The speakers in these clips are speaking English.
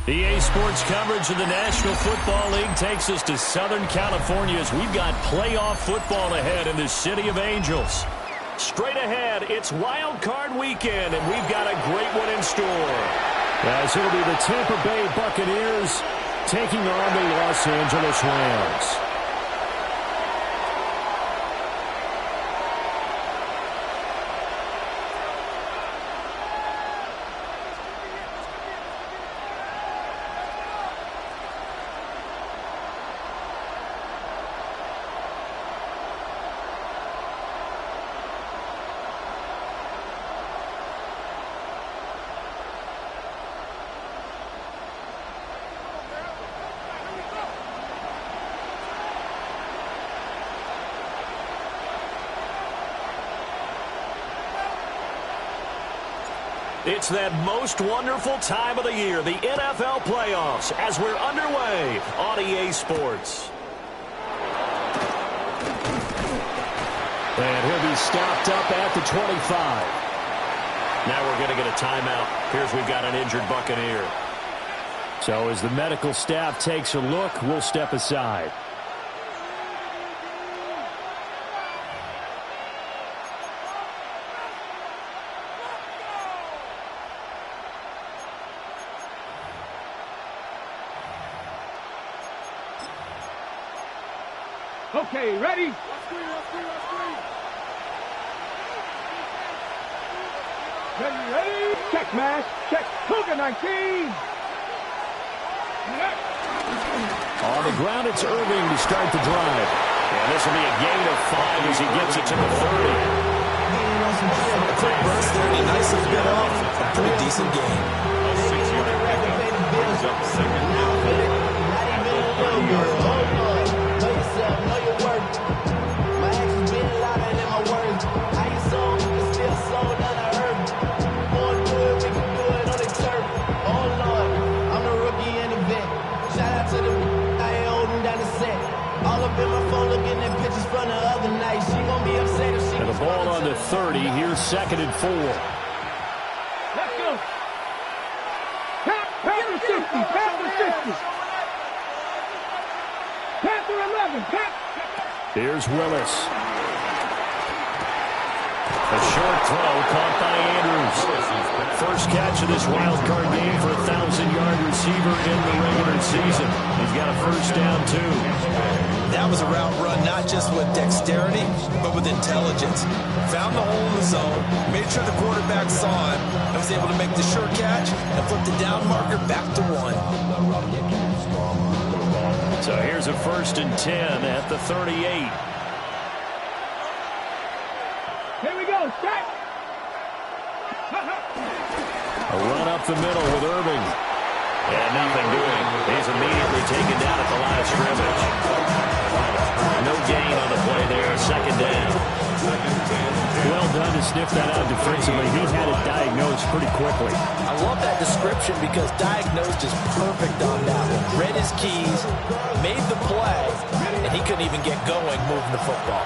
EA Sports coverage of the National Football League takes us to Southern California as we've got playoff football ahead in the City of Angels. Straight ahead, it's Wild Card Weekend, and we've got a great one in store. As it'll be the Tampa Bay Buccaneers taking on the Los Angeles Rams. It's that most wonderful time of the year, the NFL playoffs, as we're underway on EA Sports. And he'll be stopped up at the 25. Now we're going to get a timeout. Here's we've got an injured Buccaneer. So as the medical staff takes a look, we'll step aside. Okay, ready? Ready? Check, Mash. Check. Cougar 19. On the ground, it's Irving to start the drive. And this will be a gain of 5 as he gets it to the 30. A quick burst there, and he nicely bit off a pretty decent gain. A 6-yard pickup brings up second down. And the ball on the 30. Here's 2nd and 4. Let's go. Panther 60. Panther 60. Panther 11. Here's Willis. A short throw caught by Andrews. First catch of this wild card game for a 1,000-yard receiver in the regular season. He's got a first down, too. That was a route run not just with dexterity, but with intelligence. Found the hole in the zone, made sure the quarterback saw him, and was able to make the sure catch and flip the down marker back to 1. So here's a 1st and 10 at the 38. Here we go. Set. A run up the middle with Irving. And nothing doing. He's immediately taken down at the line of scrimmage. No gain on the play there. 2nd down. Well done to sniff that out defensively. He had it diagnosed pretty quickly. I love that description because diagnosed is perfect on that one. Read his keys, made the play, and he couldn't even get going moving the football.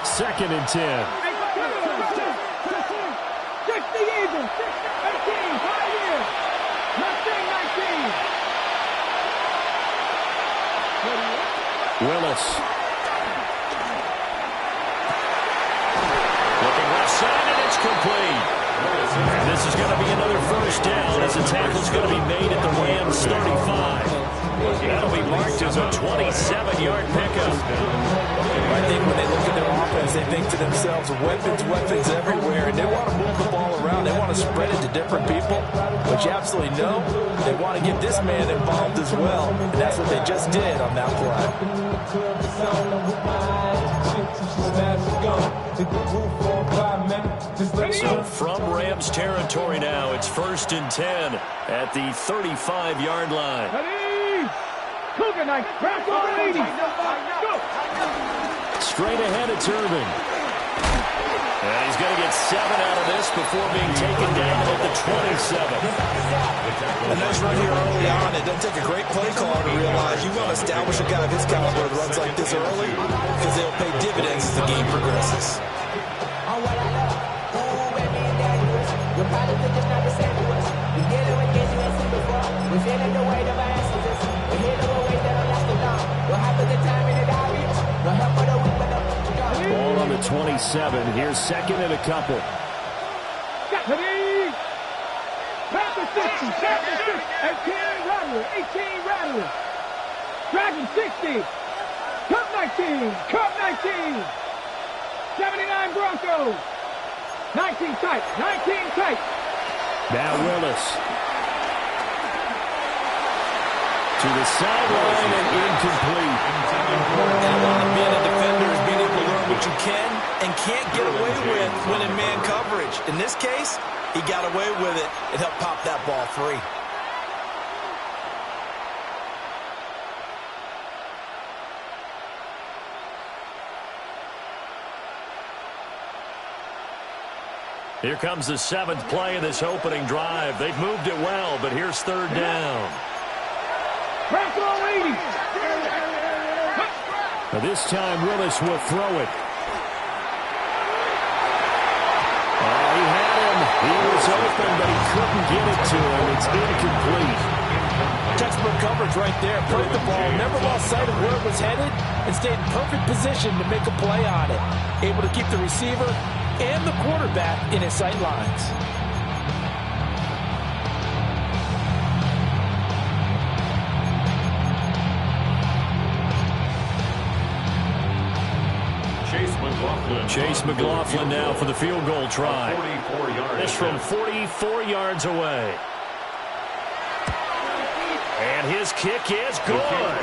2nd and 10. Check the Eagles. 18. 5 years. Mustang 19. Willis. Looking left side, and it's complete. And this is going to be another first down as the tackle's going to be made at the Rams 35. That'll be marked as a 27-yard pickup. I think when they look at their offense, they think to themselves, weapons everywhere, and they want to move the ball around. They want to spread it to different people, but you absolutely know they want to get this man involved as well, and that's what they just did on that play. So from Rams territory now, it's 1st and 10 at the 35-yard line. Ready? Cougar 9. Back over 80. Go. Straight ahead, it's Irving. And he's going to get 7 out of this before being taken down at the 27. A nice run here early on. It doesn't take a great play caller to realize you want to establish a guy of his caliber that runs like this early because they'll pay dividends as the game progresses. We're probably thinking not the same to us. We did it with kids you ain't seen before. We feeling the way 27. Here's second and a couple. Ready? Tap the 60, tap the 60. 18 Rattler, 18 Rattler. Dragon 60. Cup 19, Cup 19. 79 Broncos. 19 tight, 19 tight. Now Willis. To the sideline and incomplete. And a lot of being a defender is being able to learn what you can and can't get away with when in man coverage. In this case, he got away with it and helped pop that ball free. Here comes the 7th play of this opening drive. They've moved it well, but here's third down. Now this time Willis will throw it. Oh, he had him. He was open, but he couldn't get it to him. It's incomplete. Textbook coverage right there. Played the ball, never lost sight of where it was headed, and stayed in perfect position to make a play on it. Able to keep the receiver and the quarterback in his sight lines. Chase McLaughlin now for the field goal try. 44 yards. This from 44 yards away. And his kick is good.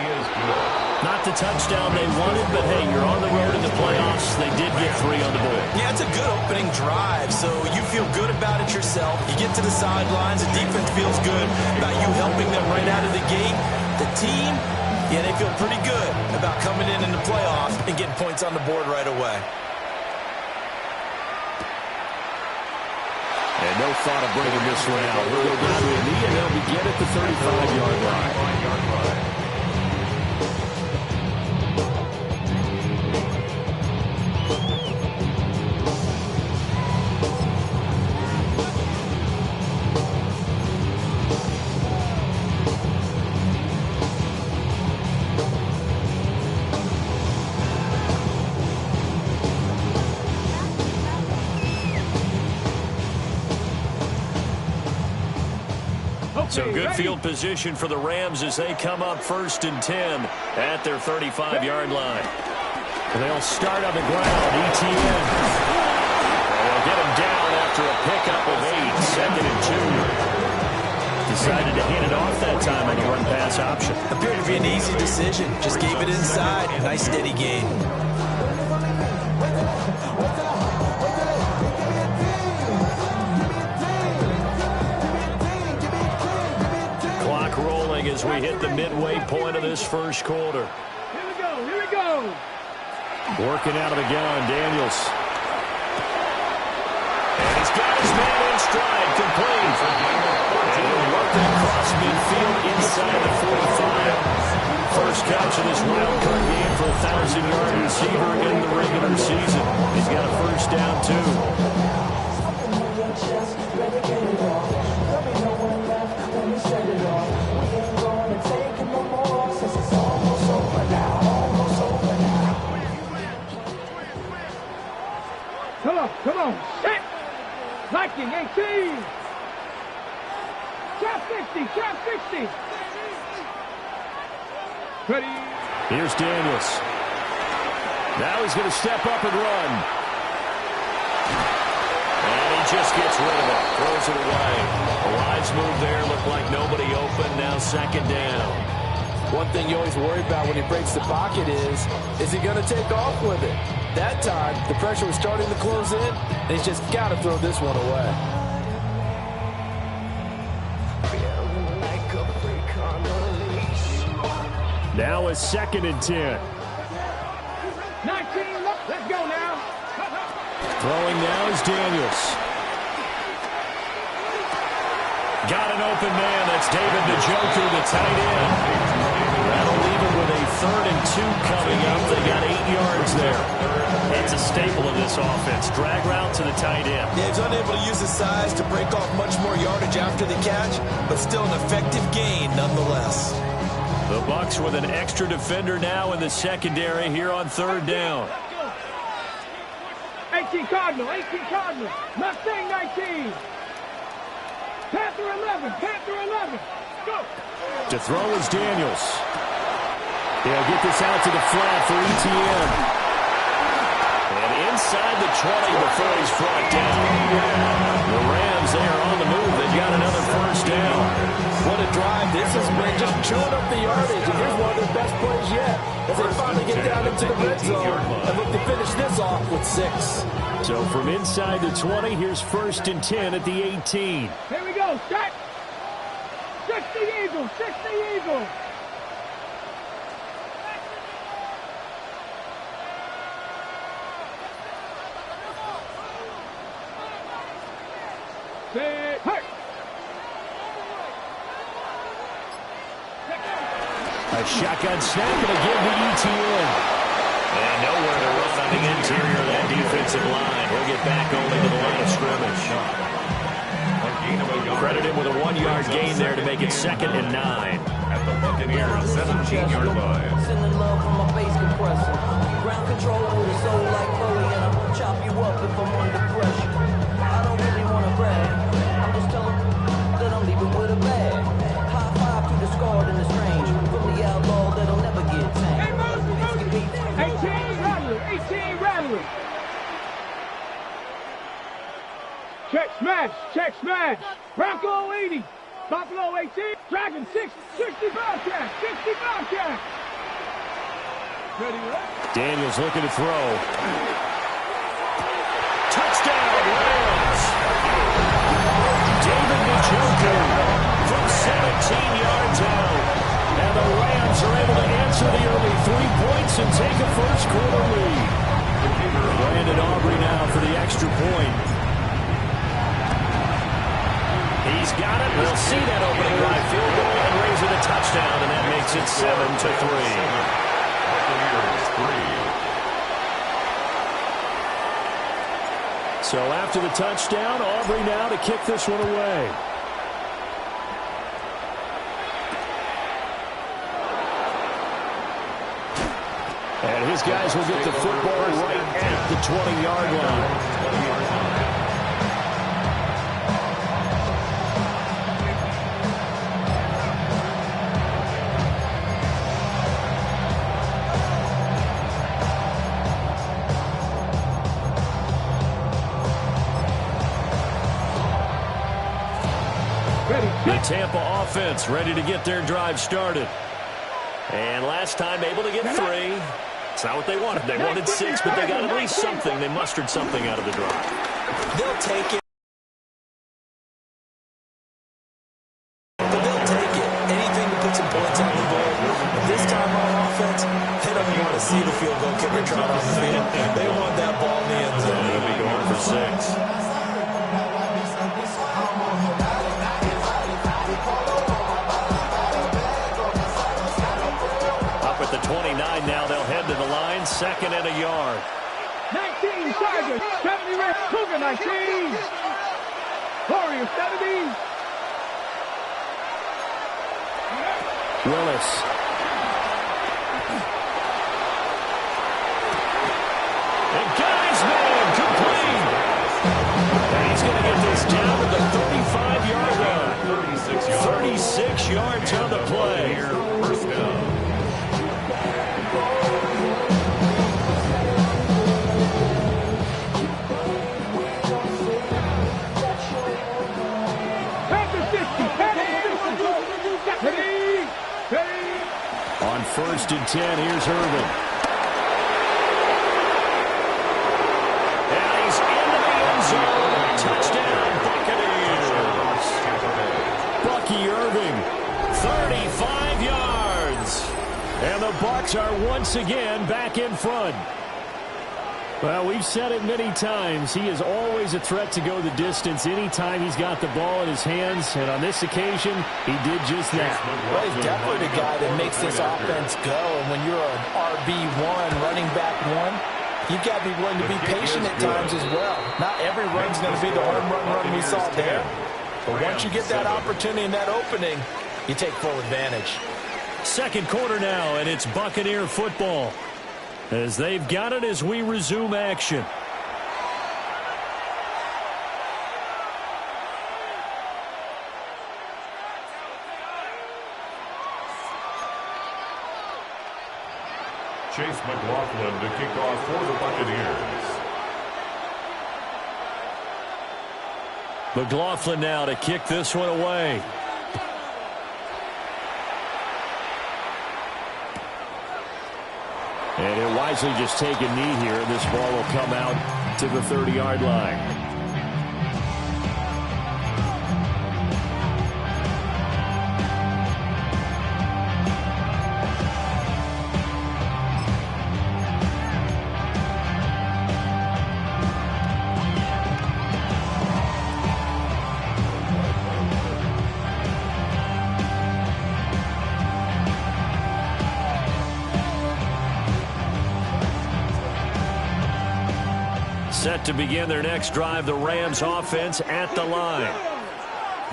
Not the touchdown they wanted, but hey, you're on the road in the playoffs. They did get 3 on the board. Yeah, it's a good opening drive, so you feel good about it yourself. You get to the sidelines, the defense feels good about you helping them right out of the gate. The team, yeah, they feel pretty good about coming in the playoffs and getting points on the board right away. And no thought of bringing this one out. We'll go down to a knee, and they'll begin at the 35-yard line. So good field position for the Rams as they come up 1st and 10 at their 35-yard line. They'll start on the ground. ETN. They'll get him down after a pickup of 8. 2nd and 2. Decided to hand it off that time on the run-pass option. Appeared to be an easy decision. Just gave it inside. Nice steady gain. As we hit the midway point of this first quarter. Here we go, here we go. Working out of the gun, Daniels. And he's got his man in stride, complete. And he'll work it across midfield inside the 45. First catch of this wild card game for a 1,000-yard receiver in the regular season. He's got a first down, too. Come on. Set. Viking 18. Trap 60. Trap 60. Ready. Here's Daniels. Now he's going to step up and run. And he just gets rid of it. Throws it away. A wise move there. Looked like nobody open. Now 2nd down. One thing you always worry about when he breaks the pocket is he going to take off with it? That time, the pressure was starting to close in, and he's just got to throw this one away. Now a 2nd and 10. 19, let's go now. Throwing now is Daniels. Got an open man. That's David Njoku, the tight end. That'll leave him with a 3rd and 2 coming up. They got 8 yards there. It's a staple of this offense. Drag route to the tight end. Yeah, he's unable to use his size to break off much more yardage after the catch, but still an effective gain nonetheless. The Bucs with an extra defender now in the secondary here on 3rd down. 18 Cardinal, 18 Cardinal. Mustang 19. Panther 11, Panther 11. Go. To throw is Daniels. They'll get this out to the flat for ETN. And inside the 20 before he's brought down. The Rams, they are on the move. They've got another first down. What a drive. This has been just chewing up the yardage. And here's one of their best plays yet as they finally get down into the red zone and look to finish this off with 6. So from inside the 20, here's 1st and 10 at the 18. Here we go. Set. 60 Eagles, 60 Eagles. Set. Hey. A shotgun snap and a give to ETN. And nowhere to run on the interior of that defensive line. He'll get back only to the line of scrimmage. Credit him with a 1-yard gain there to make it 2nd and 9. At the Buccaneers' 17-yard line. Sending love from my bass compressor. Ground control with a soul like Chloe, and I'll chop you up if I'm under pressure. I don't really want to brag. I'm just telling that I'm leaving with a bag. High five to the scarred and the strange. From the outlaw that'll never get tamed. 18 Rattler, 18 Rattler. Check smash, check smash. Bronco 80, Buffalo 18, Dragon 6, 60 Bobcat, 60 Bobcat. Ready, right? Daniels looking to throw. Touchdown, Rams! David Njoku from 17 yards out. And the Rams are able to answer the early 3 points and take a first-quarter lead. Brandon Aubrey now for the extra point. He's got it. We'll see that opening drive field goal and raise it a touchdown, and that makes it 7-3. So after the touchdown, Aubrey now to kick this one away. And his guys will get the football right at the 20-yard line. The Tampa offense ready to get their drive started. And last time able to get 3. It's not what they wanted. They wanted 6, but they got at least something. They mustered something out of the drive. They'll take it. They'll take it. Anything to put some points on the board. This time on offense, they don't want to see the field goal kicker trot on the field. They want that ball in the end zone. They'll be going for 6. At the 29 now, they'll head to the line, 2nd and a yard. 19 Chargers, 70 Reds, Cougar 19. Warriors 70. Willis. And guys, man, complete. And he's going to get this down at the 35-yard line. 36 yards on the play. First down. On 1st and 10, here's Irvin. And he's into the end zone. Touchdown, Buccaneers. Bucky Irving, 35 yards. And the Bucs are once again back in front. Well, we've said it many times. He is always a threat to go the distance anytime he's got the ball in his hands. And on this occasion, he did just that. Well, he's definitely the guy that makes this offense go. And when you're an RB1, running back 1, you've got to be willing to be patient at times as well. Not every run's going to be the home run we saw there. But once you get that opportunity and that opening, you take full advantage. 2nd quarter now, and it's Buccaneer football. As they've got it as we resume action. Chase McLaughlin to kick off for the Buccaneers. McLaughlin now to kick this one away. And he'll wisely just take a knee here. This ball will come out to the 30-yard line. Set to begin their next drive, the Rams offense at the line.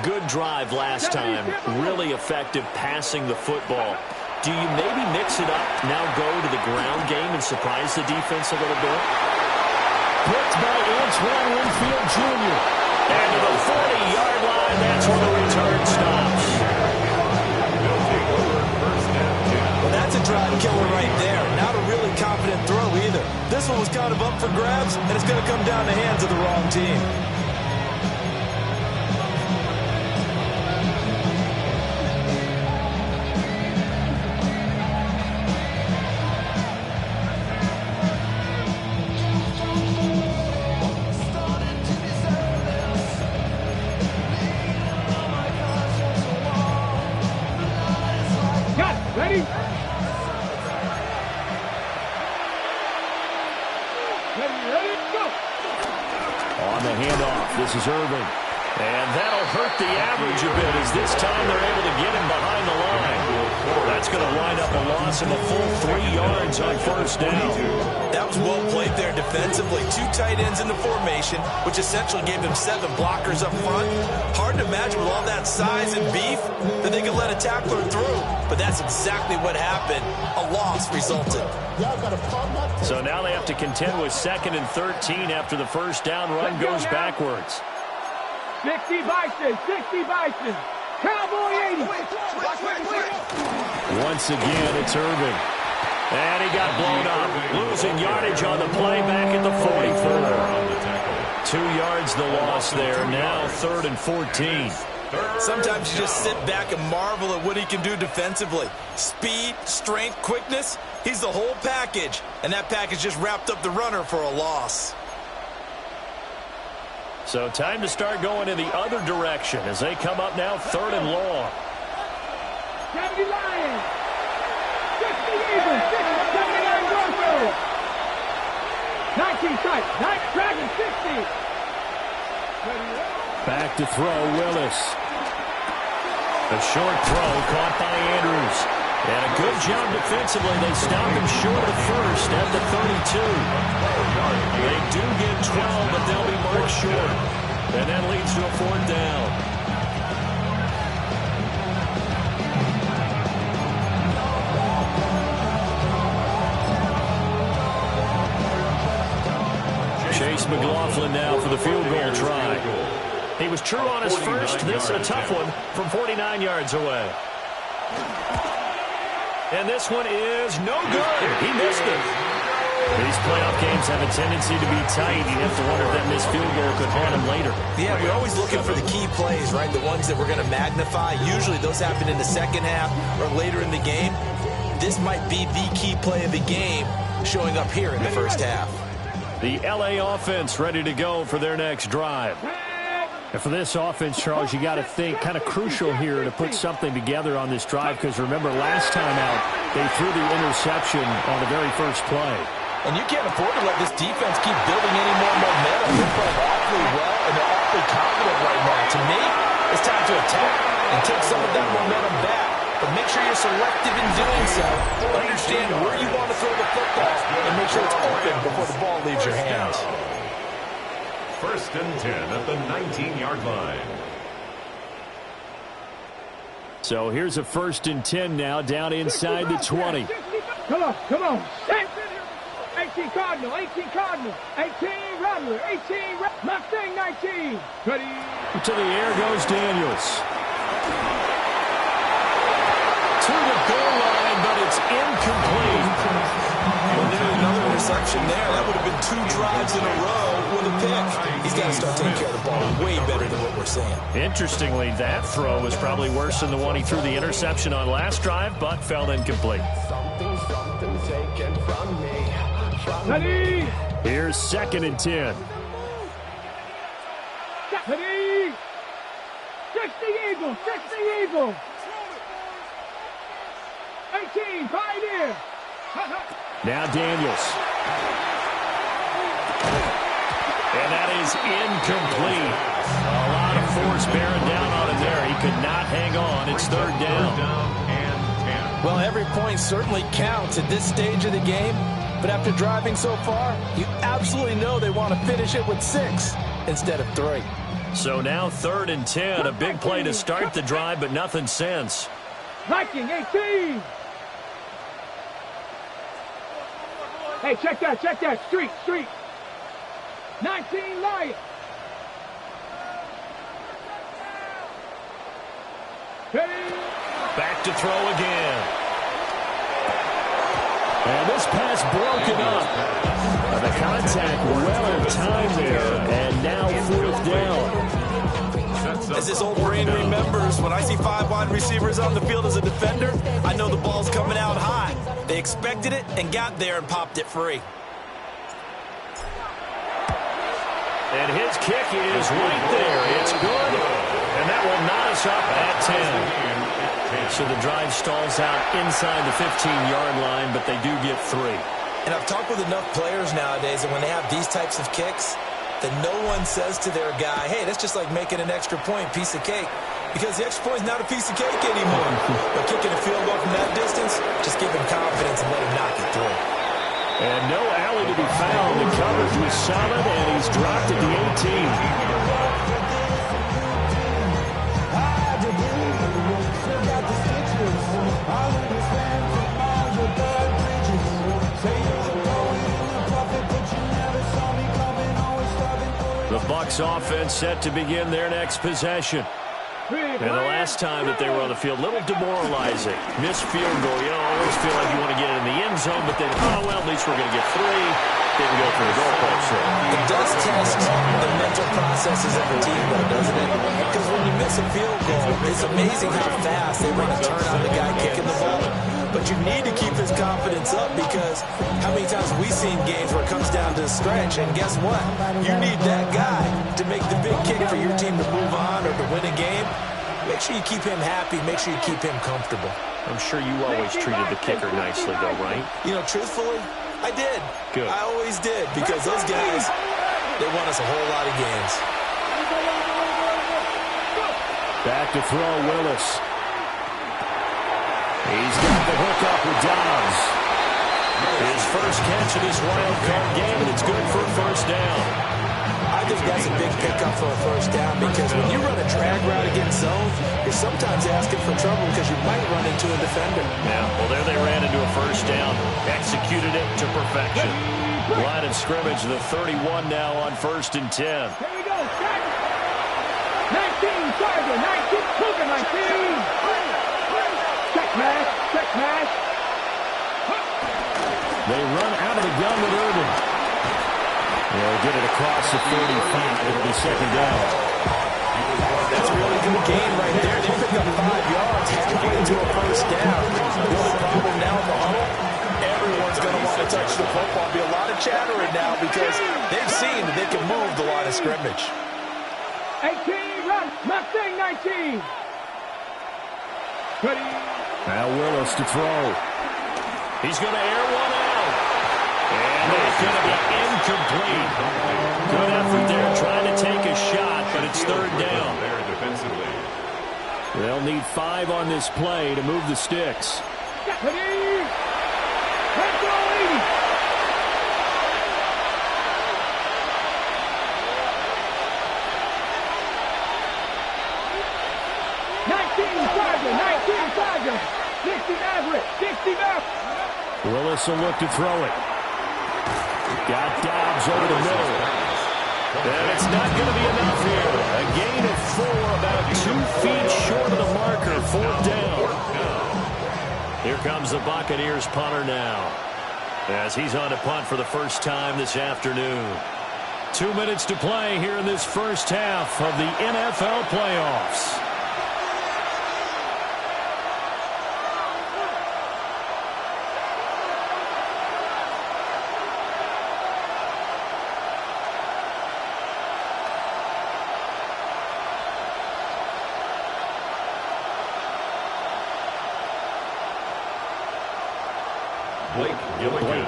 Good drive last time. Really effective passing the football. Do you maybe mix it up, now go to the ground game and surprise the defense a little bit? Picked by Antoine Winfield Jr. And to the 40-yard line, that's where the return stops. Well, that's a drive killer right there. Not a really confident throw either. This one was kind of up for grabs, and it's going to come down the hands of the wrong team. Got it. Ready? Ready, go! On the handoff, this is Irving. And that'll hurt the average a bit as this time they're able to get him behind the line. That's going to wind up a loss of a full 3 yards on first down. That was well played there defensively. 2 tight ends in the formation, which essentially gave them 7 blockers up front. Hard to imagine with all that size and beef that they could let a tackler through. But that's exactly what happened. A loss resulted. So now they have to contend with 2nd and 13 after the first down run goes backwards. 60 Bison, 60 Bison. Cowboy 80. Once again, it's Irving. And he got blown up. Losing yardage on the play back at the 44. 2 yards the loss there. Now 3rd and 14. Sometimes you just sit back and marvel at what he can do defensively. Speed, strength, quickness. He's the whole package. And that package just wrapped up the runner for a loss. So time to start going in the other direction as they come up now 3rd and long. 70 Lions. 60 Eagles. 79 Broncos. 19 Titans. 9 Dragons. 60. Back to throw, Willis. A short throw caught by Andrews. And a good job defensively. They stop him short of first at the 32. They do get 12, but they'll be marked short. And that leads to a 4th down. Chase McLaughlin now for the field goal try. He was true on his first. This a tough one from 49 yards away. And this one is no good. He missed it. These playoff games have a tendency to be tight. You have to wonder if that missed field goal could haunt him later. Yeah, we're always looking for the key plays, right? The ones that we're going to magnify. Usually those happen in the second half or later in the game. This might be the key play of the game showing up here in the first half. The LA offense ready to go for their next drive. And for this offense, Charles, you got to think kind of crucial here to put something together on this drive because remember last time out they threw the interception on the very first play. And you can't afford to let this defense keep building any more momentum. They're playing awfully well and they're awfully confident right now. To me, it's time to attack and take some of that momentum back. But make sure you're selective in doing so. Understand where you want to throw the football and make sure it's open before the ball leaves your hands. 1st and 10 at the 19-yard line. So here's a 1st and 10 now down inside the 20. Come on, come on. 18 Cardinal, 18 Cardinal, 18 Rattler, 18 Mustang 19. Ready? To the air goes Daniels. To the goal line, but it's incomplete. interception there. That would have been 2 drives in a row with a pick. He's got to start taking care of the ball way better than what we're seeing. Interestingly, that throw was probably worse than the one he threw the interception on last drive, but fell incomplete. Ready? Here's 2nd and 10. Ready? 60 Eagles, 60 Eagles. 18, Pioneer. Now Daniels. And that is incomplete. A lot of force bearing down on him there. He could not hang on. It's 3rd down. Well, every point certainly counts at this stage of the game. But after driving so far, you absolutely know they want to finish it with 6 instead of 3. So now 3rd and 10. A big play to start the drive, but nothing since. Viking, 18. Hey, check that, check that. Street, street. 19, Lions. Back to throw again. And this pass broken up. The contact well in time there. And now 4th down. As this old brain remembers, when I see 5 wide receivers on the field as a defender, I know the ball's coming out high. They expected it and got there and popped it free. And his kick is right there. It's good. And that will knot us up at 10. So the drive stalls out inside the 15-yard line, but they do get 3. And I've talked with enough players nowadays that when they have these types of kicks, that no one says to their guy, hey, that's just like making an extra point, piece of cake. Because the extra point is not a piece of cake anymore. But kicking a field goal from that distance, just give him confidence and let him knock it through. And no alley to be found. The coverage was solid, and he's dropped at the 18. The Bucs offense set to begin their next possession. And the last time that they were on the field, a little demoralizing. Missed field goal. You know, always feel like you want to get it in the end zone, but then, oh, well, at least we're going to get 3. Didn't go for the goalpost. It does test the mental processes of a team, though, doesn't it? Because when you miss a field goal, it's amazing how fast they want to turn on the guy kicking the ball. But you need to keep his confidence up, because how many times have we seen games where it comes down to a stretch, and guess what? You need that guy to make the big kick for your team to move on or to win a game. Make sure you keep him happy. Make sure you keep him comfortable. I'm sure you always treated the kicker nicely, though, right? You know, truthfully, I did. Good. I always did, because those guys, they won us a whole lot of games. Back to throw, Willis. He's got the hook up with Dobbs. His first catch of this wild card game, and it's good for a 1st down. I think that's a big pickup for a 1st down, because when you run a drag route against zone, you're sometimes asking for trouble because you might run into a defender. Yeah, well, there they ran into a 1st down. Executed it to perfection. Line of scrimmage, the 31 now on 1st and 10. Here we go. 19, Tiger. 19, Cougar, 19. Check mash, check mash. They run out of the gun with Urban. They'll get it across the 35. It'll be 2nd down. That's a really good gain right there. They pick up 5 yards halfway to a 1st down. The only problem now in the huddle, everyone's going to want to touch the football. There'll be a lot of chattering now because they've seen that they can move the line of scrimmage. 18, run. Mustang, 19. Ready. Now Willis to throw. He's going to air one out. And it's going to be incomplete. Good effort there trying to take a shot, but it's 3rd down. There defensively. They'll need 5 on this play to move the sticks. Ready. Let's go, 80. Tiger. 60 Maverick. 60 Maverick. Willis will look to throw it. Got Dobbs over the middle. And it's not going to be enough here. A gain of 4, about 2 feet short of the marker. 4th down. Here comes the Buccaneers punter now. as he's on to punt for the first time this afternoon. 2 minutes to play here in this first half of the NFL playoffs. Blake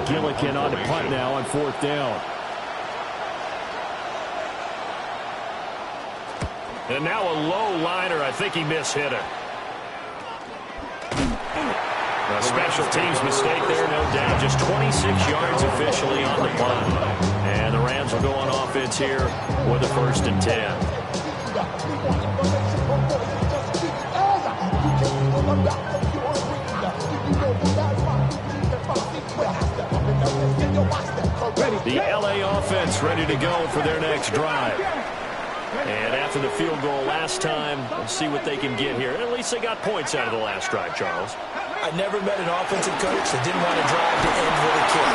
Gillikin on to punt now on 4th down. And now a low liner. I think he mishit it. A special teams mistake there, no doubt. Just 26 yards officially on the punt. And the Rams will go on offense here with a 1st and 10. The LA offense ready to go for their next drive. And after the field goal last time, let's see what they can get here. At least they got points out of the last drive, Charles. I never met an offensive coach that didn't want to drive to end with a kick.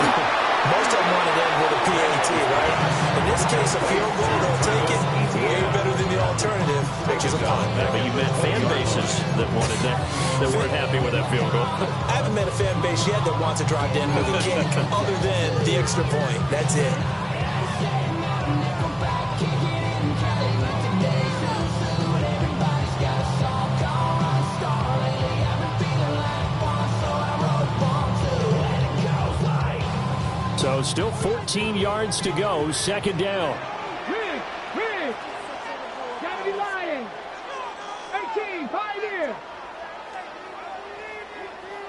Most of them want to end with a PAT, right? In this case, a field goal, they'll take it. Way better than the alternative, which is a punt. But you met fan bases that wanted that weren't happy with that field goal. I haven't met a fan base yet that wants to drive to end with a kick other than the extra point. That's it. So still 14 yards to go. 2nd down. Rig. Gotta be lying. 18, Pioneer.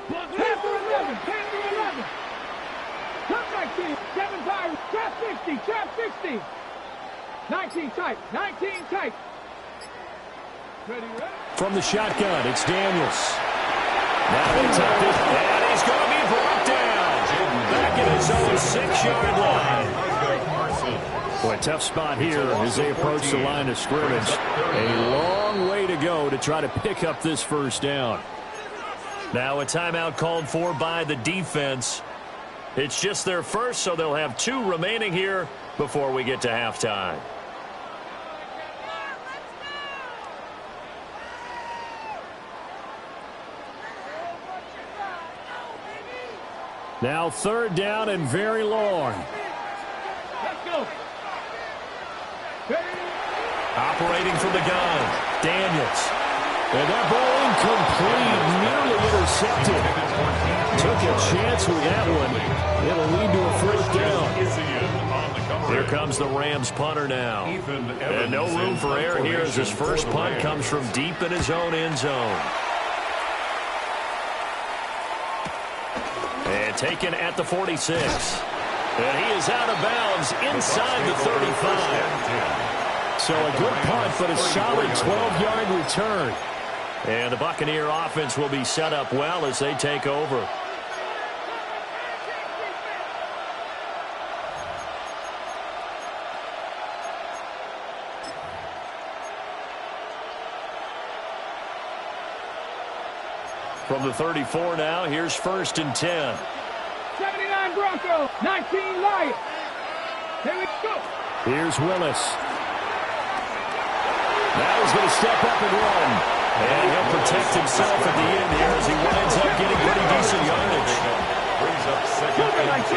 10 to 11. 10 to 11. Come 19. 7 Pirates. Trap 60. Trap 60. 19 tight. 19 tight. Ready. From the shotgun, it's Daniels. Now they take this, and he's going to be brought down. Back in his own 6-yard line. Boy, tough spot here as they approach the line of scrimmage. A long way to go to try to pick up this 1st down. Now a timeout called for by the defense. It's just their first, so they'll have 2 remaining here before we get to halftime. Now 3rd down and very long. Let's go. Operating from the gun, Daniels. And that ball incomplete, nearly intercepted. Took a chance with that one. It'll lead to a 4th down. Here comes the Rams punter now. And no room for error here as his first punt comes from deep in his own end zone. And taken at the 46. And he is out of bounds inside the 35. So a good punt, but a solid 12-yard return. And the Buccaneer offense will be set up well as they take over. From the 34 now, here's 1st and 10. 79 Broncos, 19 Lions. Here we go. Here's Willis. Now he's going to step up and run. And he'll protect himself at the end here as he winds up getting pretty decent yardage. Brings up 2nd and 2.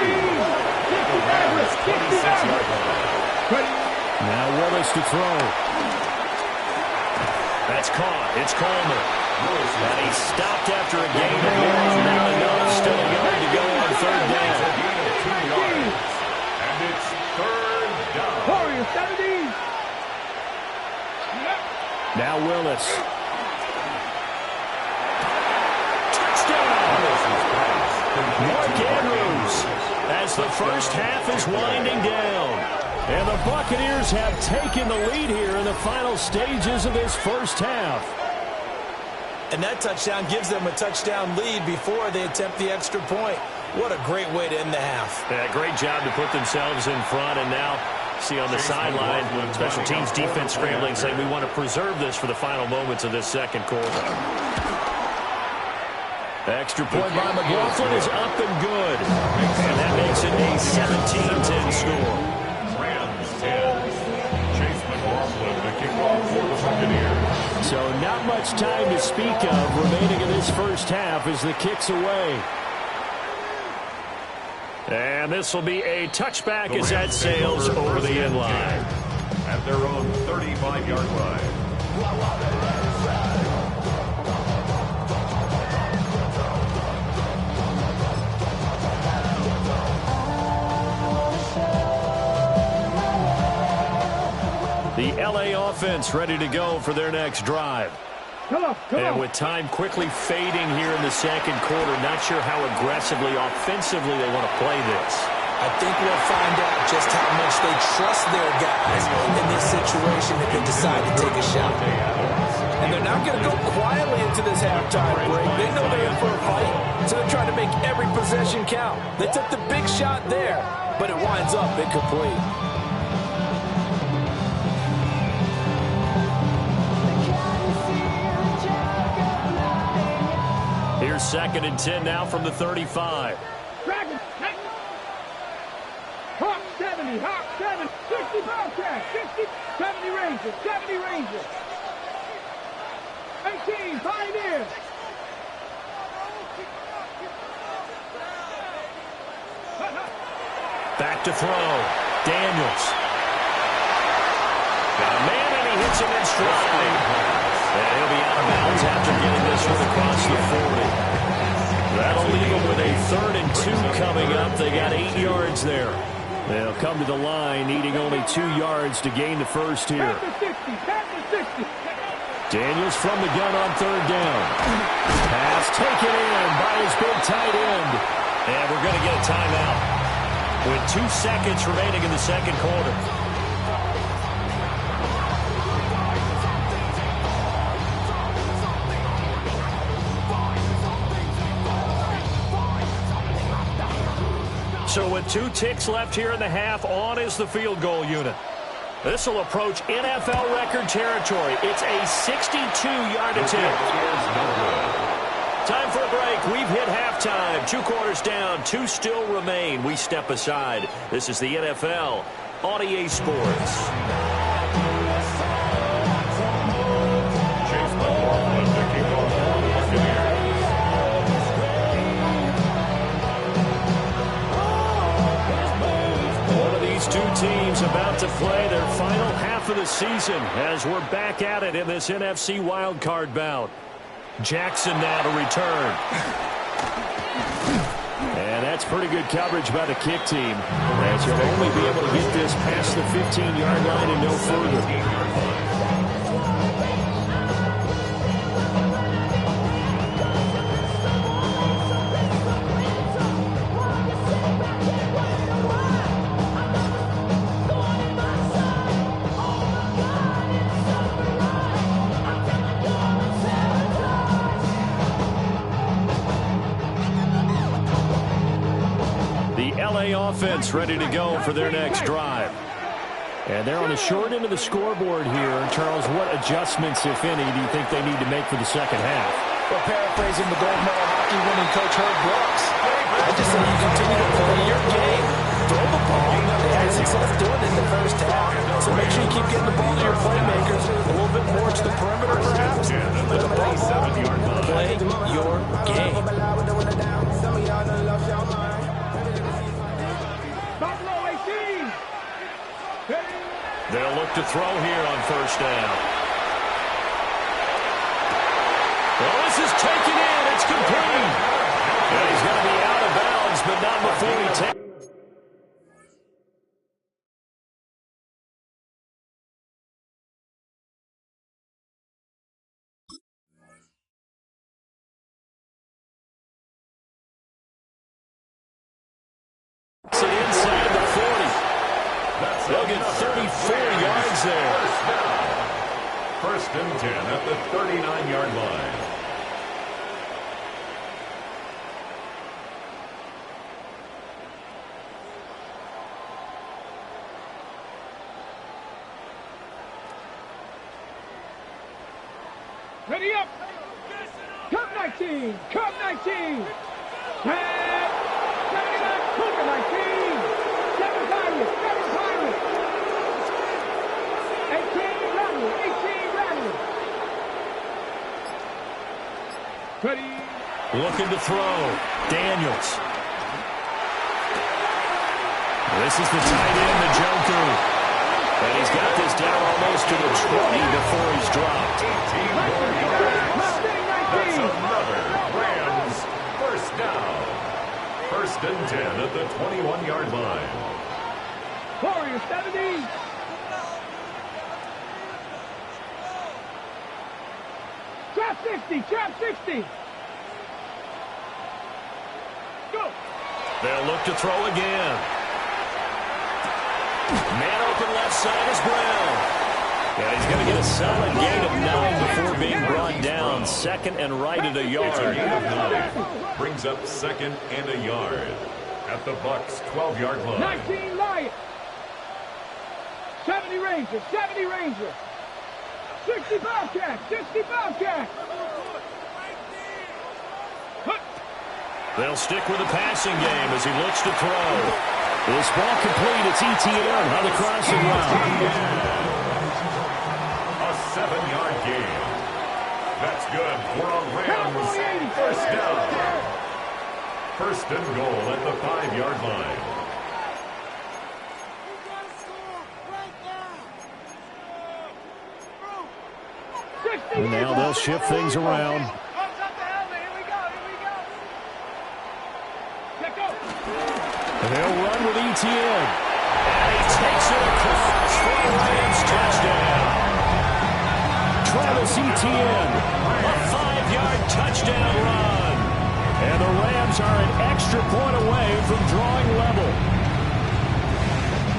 Now Willis to throw. That's caught. It's Coleman. And he stopped after a gain of yards. Not enough. Still a yard to go on 3rd down. And it's 3rd down. Warriors, 70s. Now Willis. Touchdown! Mark Andrews as the first half is winding down. And the Buccaneers have taken the lead here in the final stages of this first half. And that touchdown gives them a touchdown lead before they attempt the extra point. What a great way to end the half. Yeah, great job to put themselves in front. And now, see on the sideline, special teams defense scrambling, saying we want to preserve this for the final moments of this 2nd quarter. Extra point by McLaughlin is up and good. And that makes it a 17-10 score. Rams 10. Chase McLaughlin, the kickoff for the Buccaneers. So not much time to speak of remaining in this first half as the kick's away. And this will be a touchback as that sails over the end line. At their own 35-yard line. The LA offense ready to go for their next drive. And with time quickly fading here in the second quarter, not sure how aggressively, offensively they want to play this. I think we'll find out just how much they trust their guys in this situation if they decide to take a shot. And they're not going to go quietly into this halftime break. They know they're in for a fight, so they're trying to make every possession count. They took the big shot there, but it winds up incomplete. Here's 2nd and 10 now from the 35. Dragons, Hawk 70, Hawk 70, 60 Bobcats, 60, 70 Rangers, 70 Rangers. 18 Pioneers. Back to throw. Daniels. Got a man, and he hits him in stride. And he'll be out of bounds after getting this one across the 40. That'll leave them with a 3rd and 2 coming up. They got 8 yards there. They'll come to the line, needing only 2 yards to gain the first here. Daniels from the gun on 3rd down. Pass taken in by his big tight end. And we're going to get a timeout with 2 seconds remaining in the second quarter. So with 2 ticks left here in the half, on is the field goal unit. This will approach NFL record territory. It's a 62-yard attempt. Time for a break. We've hit halftime. 2 quarters down, 2 still remain. We step aside. This is the NFL on EA Sports. Chase McLaughlin, the kickoff for the Buccaneers. These 2 teams about to play their final half of the season as we're back at it in this NFC wildcard bout. Jackson now to return. And that's pretty good coverage by the kick team, as you'll only be able to get this past the 15-yard line and no further. Offense ready to go for their next drive. And they're on the short end of the scoreboard here. Charles, what adjustments, if any, do you think they need to make for the second half? Well, paraphrasing the gold medal hockey winning coach Herb Brooks, I just say you continue to play your game, throw the ball. They had success doing it in the first half. So make sure you keep getting the ball to your playmakers, a little bit more to the perimeter perhaps. But the ball, play your game. They'll look to throw here on 1st down. Well, this is taken in. It's complete. And he's going to be out of bounds, but not before he takes. Inside the 40. They'll get 34 yards there. 1st and 10 at the 39-yard line. Ready up. Come 19. Cup 19. 10. 79. Cougar 19. 7 Pirates. 7 Pirates. 18 Rattler. 18 Rattler. 20. Looking to throw. Daniels. This is the tight end, the Joker. And he's got this down almost to the 20 before he's dropped. 18 more yards. That's another Rams first down. 1st and 10 at the 21-yard line. Warriors 70. Trap 60. Trap 60. Go. They'll look to throw again. Man open left side is Brown. Yeah, he's going to get a solid gain of 9 before being brought down. 2nd and right at a yard. It's a gain of 9. Brings up 2nd and a yard. At the Bucs 12-yard line. 19 Lions. 70 Rangers. 70 Rangers. 60 Bobcats. 60 Bobcats. They'll stick with the passing game as he looks to throw. This ball complete. It's ETN on the crossing route. A 7-yard gain. That's good for a Rams first down. 1st and goal at the 5-yard line. And now they'll shift things around. They'll run with ETN. And he takes it across for a Rams touchdown. Travis Etienne, a 5-yard touchdown run. And the Rams are an extra point away from drawing level.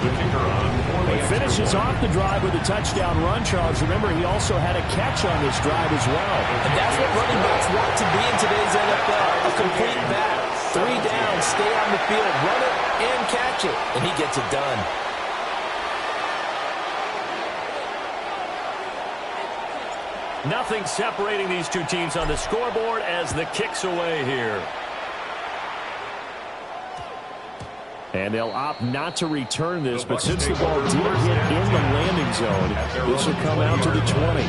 The kicker on. He finishes off the drive with a touchdown run, Charles. Remember, he also had a catch on this drive as well. And that's what running backs want to be in today's NFL. A complete back. 3 down, stay on the field, run it, and catch it. And he gets it done. Nothing separating these two teams on the scoreboard as the kick's away here. And they'll opt not to return this, but since the ball did hit in the landing zone, this will come out to the 20.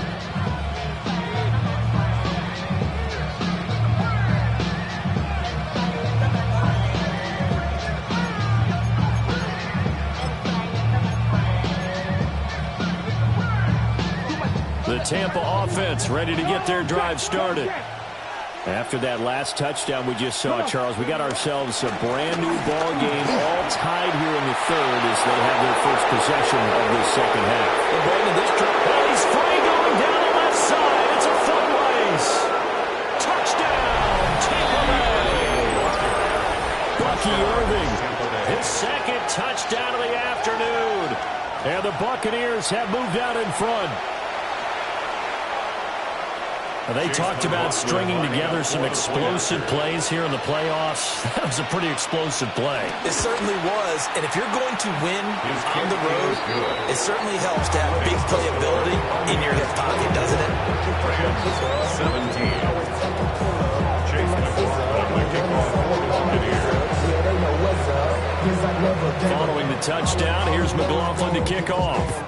The Tampa offense ready to get their drive started. After that last touchdown we just saw, Charles, we got ourselves a brand-new ball game, all tied here in the 3rd as they have their first possession of this 2nd half. And Brandon, this drive, he's free going down the left side. It's a foot race. Touchdown, Tampa Bay. Bucky Irving, his 2nd touchdown of the afternoon. And the Buccaneers have moved out in front. They talked about stringing together some explosive plays here in the playoffs. That was a pretty explosive play. It certainly was. And if you're going to win on the road, it certainly helps to have big playability in your hip pocket, doesn't it? 17. Chase McLaughlin to kick off for the Buccaneers. Following the touchdown, here's McLaughlin to kick off.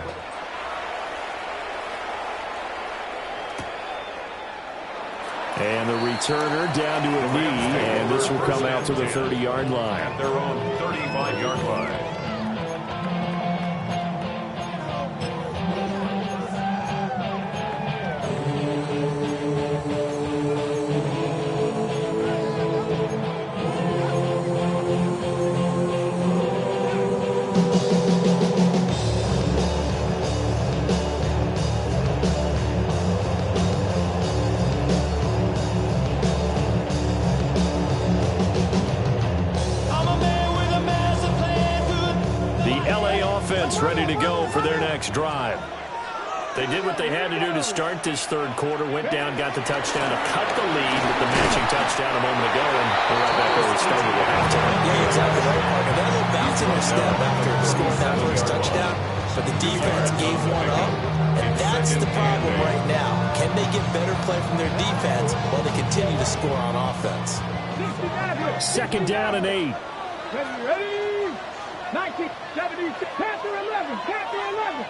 And the returner down to a knee, and this will come out to the 30-yard line. At their own 35-yard line. Ready to go for their next drive. They did what they had to do to start this 3rd quarter, went down, got the touchdown to cut the lead with the matching touchdown a moment ago, and we're right back where we started at halftime. Yeah, exactly right, partner. Got a little bounce in their step after scoring that first touchdown, but the defense gave one up, That's the problem right now. Can they get better play from their defense while they continue to score on offense? Second down and 8. Ready? 1976. Panther 11. Panther 11.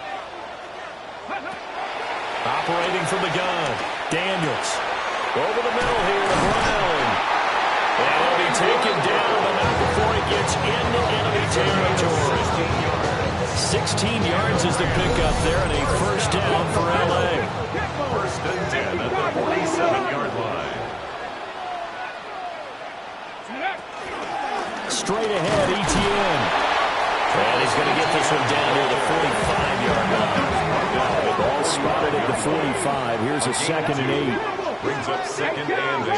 Operating from the gun. Daniels. Over the middle here to Brown. And he'll be taken down, but not before he gets into enemy territory. 16 yards is the pickup there, and a first down for L.A. First and 10 at the 47-yard line. Straight ahead, Etienne. And he's going to get this one down near the 45-yard line. The ball spotted at the 45. Here's a second and 8. Brings up second and 8.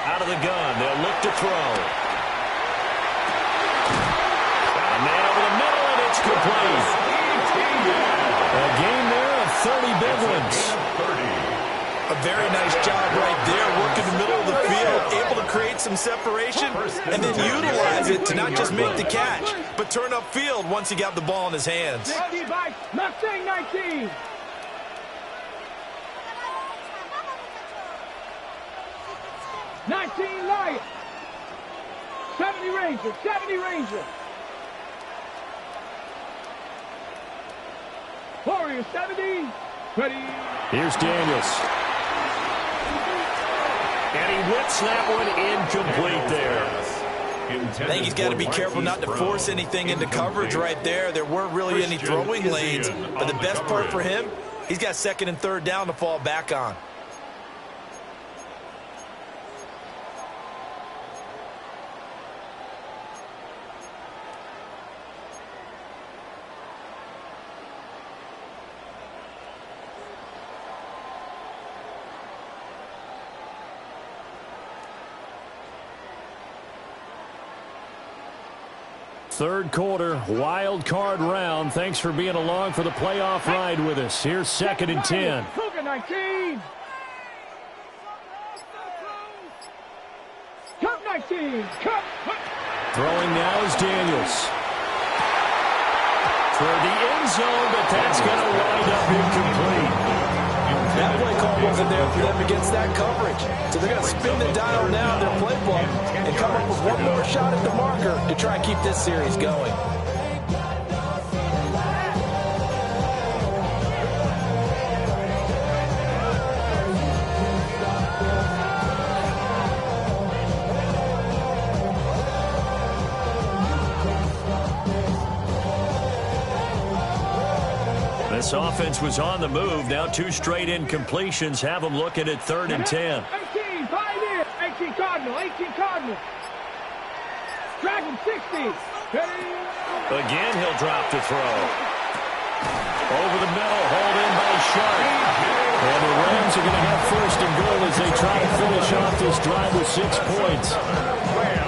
Out of the gun, they'll look to throw. A man over the middle, and it's complete. A game there of 30 big ones. A very nice job right there, working the middle of the field, able to create some separation, and then utilize it to not just make the catch, but turn upfield once he got the ball in his hands. Mustang 19. Lion. 70 Ranger. 70 Ranger. Warrior 70. Ready. Here's Daniels. And he whips that one incomplete there. I think he's got to be careful not to force anything into coverage right there. There weren't really any throwing lanes, but the best part for him, he's got second and third down to fall back on. Third quarter, wild card round. Thanks for being along for the playoff ride with us. Here's second and 10. Cougar 19. Cup 19. Cup. Throwing now is Daniels. For the end zone, but that's going to wind up incomplete. That play call wasn't there for them against that coverage. So they're going to spin the dial now in their playbook and come up with one more shot at the marker to try and keep this series going. This offense was on the move. Now two straight incompletions have them looking at third and 10. 18, Pioneer. 18 Cardinal. 18 Cardinal. Dragon 60. Again, he'll drop to throw. Over the middle, hauled in by Sharp. And the Rams are going to have first and goal as they try to finish off this drive with 6 points.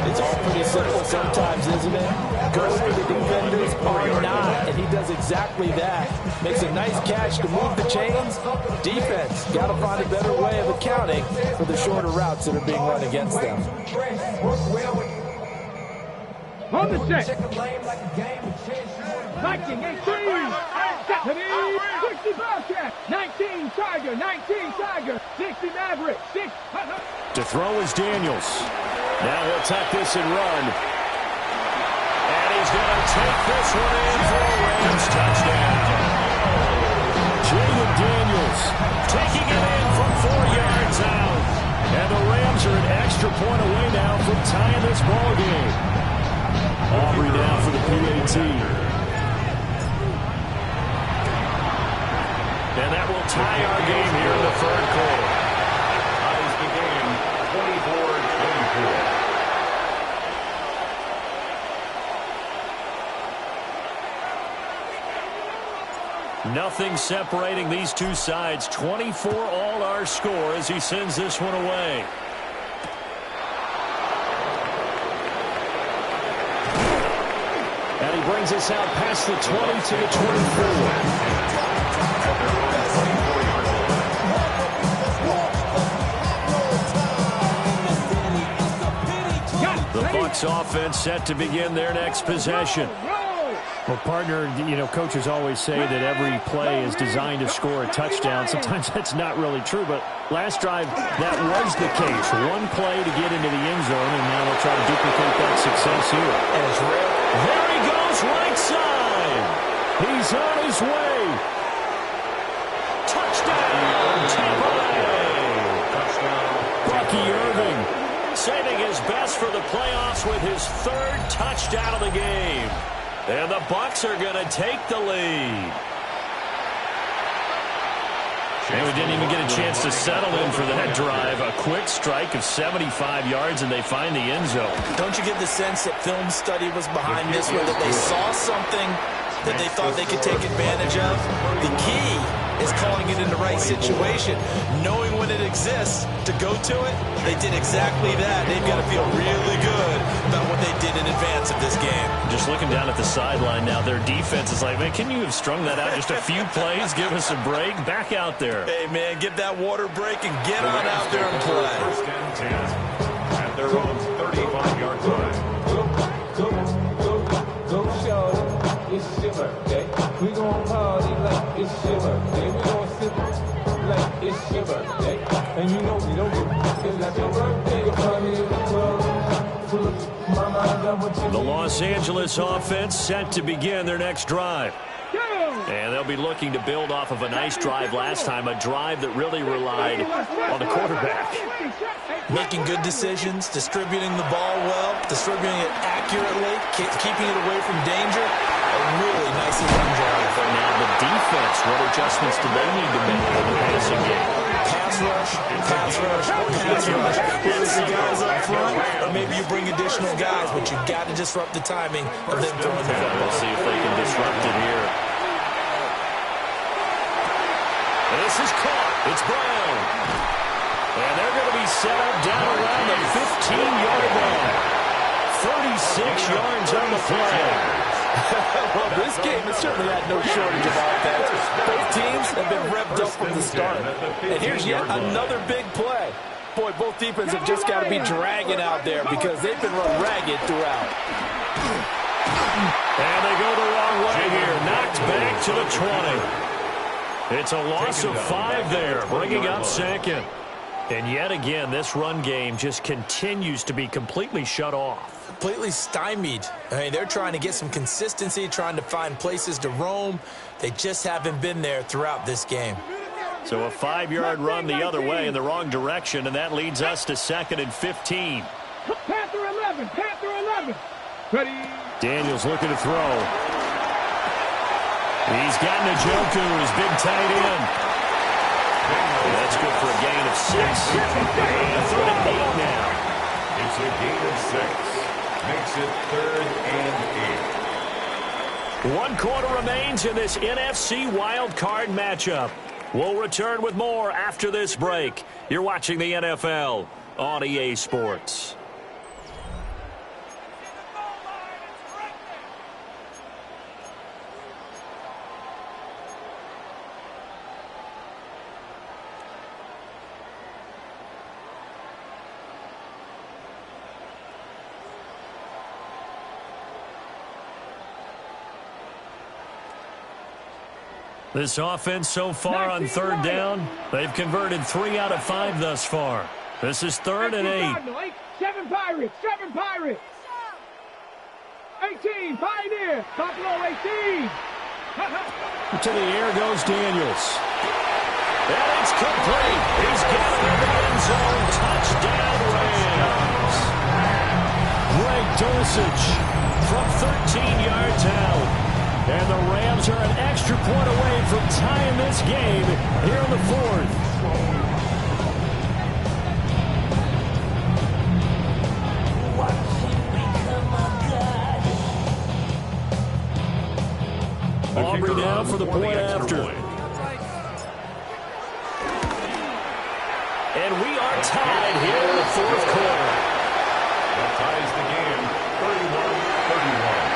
It's all pretty simple sometimes, isn't it? Go where the defenders are not, and he does exactly that. Makes a nice catch to move the chains. Defense, got to find a better way of accounting for the shorter routes that are being run against them. On the set. 19, 18. 60 Bobcat. 19 Tiger. 19 Tiger. 60 Maverick. 6. To throw is Daniels. Now he'll tuck this and run. And he's going to take this one in for a Rams touchdown. Jaden Daniels taking it in from 4 yards out. And the Rams are an extra point away now from tying this ball game. Aubrey now for the PAT. And that will tie our game here in the third quarter. Ties the game 24-24. Nothing separating these two sides. 24 all our score as he sends this one away. And he brings us out past the 20 to the 24. The Bucs offense set to begin their next possession. Well, partner, you know, coaches always say that every play is designed to score a touchdown. Sometimes that's not really true, but last drive, that was the case. One play to get into the end zone, and now they'll try to duplicate that success here. And it's rare. There he goes, right side. He's on his way. Touchdown, Tampa Bay. Touchdown. Bucky Irving saving his best for the playoffs with his third touchdown of the game. And the Bucs are going to take the lead. And we didn't even get a chance to settle in for that drive. A quick strike of 75 yards, and they find the end zone. Don't you get the sense that film study was behind this one, that they saw something that they thought they could take advantage of? The key is calling it in the right situation, knowing when it exists to go to it. They did exactly that. They've got to feel really good about what they did in advance of this game. Just looking down at the sideline now, their defense is like, man, can you have strung that out just a few plays? Give us a break. Back out there. Hey, man, give that water break and get on out there and play. First and 10 at their own 35-yard line. Go show, it's your birthday. We gon' party like it's your birthday. We gon' sip like it's your birthday. And you know we don't give it's like your birthday. You'll party in the club. Full of mama, I got what you The need. Los Angeles offense set to begin their next drive. And they'll be looking to build off of a nice drive last time, a drive that really relied on the quarterback. Making good decisions, distributing the ball well, distributing it accurately, keeping it away from danger. A really nicely run drive. For now, the defense, what adjustments do they need to make in the passing game? Pass rush, pass rush, pass rush. Whether it's the guys up front, or maybe you bring additional guys, but you've got to disrupt the timing of them throwing the football. We'll see if they can disrupt it here. This is caught. It's Brown. And they're going to be set up down around the 15-yard line. 36 yards on the play. Well, this game has certainly had no shortage of offense. Both teams have been revved up from the start. And here's yet another big play. Boy, both defenses have just got to be dragging out there because they've been run ragged throughout. And they go the wrong way here. Knocked back to the 20. It's a loss of 5 there, bringing up second. And yet again, this run game just continues to be completely shut off. Completely stymied. I mean, they're trying to get some consistency, trying to find places to roam. They just haven't been there throughout this game. So a 5-yard run the other way in the wrong direction, and that leads us to 2nd and 15. Panther 11, Panther 11. Ready? Daniels looking to throw. He's got Njoku, his big tight end. That's good for a gain of 6. And 3rd and 8 now. It's a gain of 6. Makes it 3rd and 8. 1 quarter remains in this NFC wildcard matchup. We'll return with more after this break. You're watching the NFL on EA Sports. This offense so far on 3rd down, they've converted 3 out of 5 thus far. This is 3rd and 8. 7 Pirates, 7 Pirates. 18, Pioneer, Buffalo 18. To the air goes Daniels. And it's complete. He's got it in the end zone. Touchdown Rams. Greg Dulcich from 13 yards out. And the Rams are an extra point away from tying this game here in the 4th. Aubrey now for the point after. And we are tied here in the 4th quarter. That ties the game 31-31.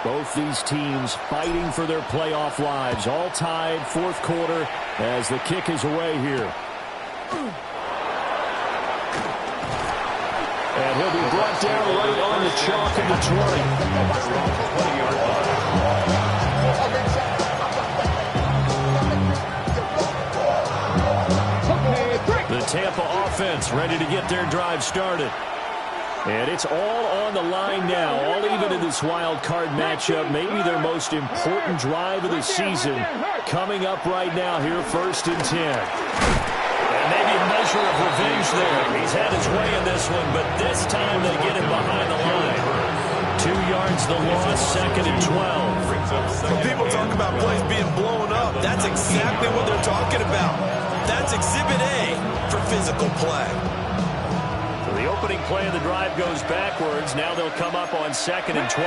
Both these teams fighting for their playoff lives. All tied, fourth quarter, as the kick is away here. And he'll be brought down right on the chalk of the 20. The Tampa offense ready to get their drive started. And it's all on the line now, all even in this wild card matchup. Maybe their most important drive of the season coming up right now here, 1st and 10. And maybe a measure of revenge there. He's had his way in this one, but this time they get him behind the line. 2 yards the loss, 2nd and 12. When people talk about plays being blown up, that's exactly what they're talking about. That's Exhibit A for physical play. The opening play of the drive goes backwards. Now they'll come up on 2nd and 12. 60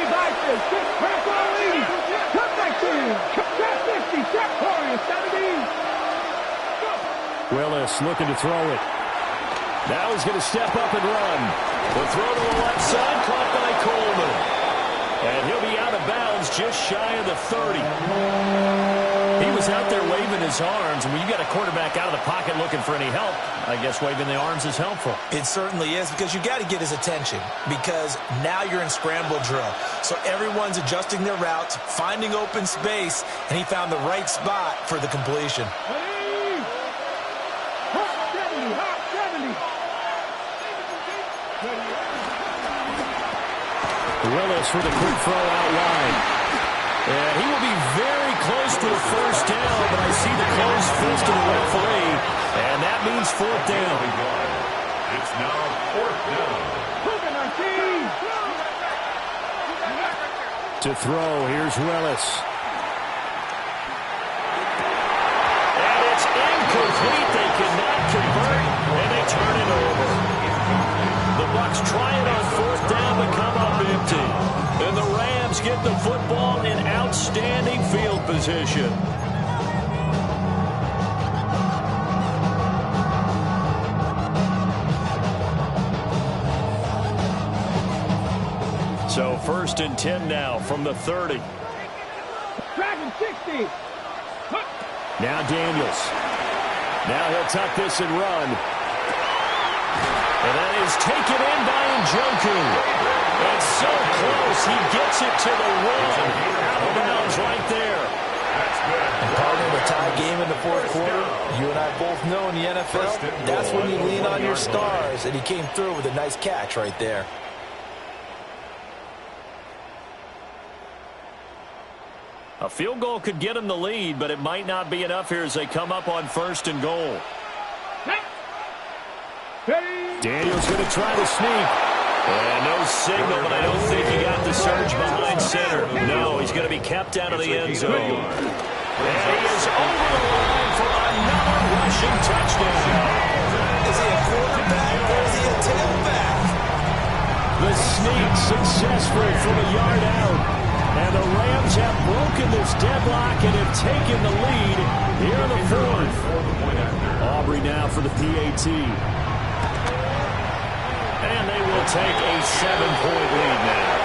boxes, 6 personal lead. Cut 19, cut 50, set point, 70. Willis looking to throw it. Now he's going to step up and run. The throw to the left side, caught by Coleman. And he'll be out of bounds just shy of the 30. He was out there waving his arms, and when you got a quarterback out of the pocket looking for any help, I guess waving the arms is helpful. It certainly is, because you got to get his attention, because now you're in scramble drill. So everyone's adjusting their routes, finding open space, and he found the right spot for the completion. Willis with a quick throw out wide. And he will be very close to a first down, but I see the closed fist of the referee, and that means 4th down. It's now 4th down. To throw, here's Willis. And it's incomplete. They cannot convert, and they turn it over. The Bucs try it on 4th down, but come up empty. And the Rams get the football in outstanding field position. So 1st and 10 now from the 30. Dragon 60. Now Daniels. Now he'll tuck this and run. And that is taken in by Njoku. It's so close. He gets it to the wall. Out of bounds right there. That's good. Part of a tie game in the 4th quarter, you and I both know in the NFL, that's when you lean on your stars, and he came through with a nice catch right there. A field goal could get him the lead, but it might not be enough here as they come up on 1st and goal. Daniels going to try to sneak. And no signal, but I don't think he got the surge behind center. No, he's going to be kept out of the end zone. And he is over the line for another rushing touchdown. Is he a quarterback or is he a tailback? The sneak successful from a yard out. And the Rams have broken this deadlock and have taken the lead here in the 4th. Aubrey now for the PAT. And they will take a 7-point lead now.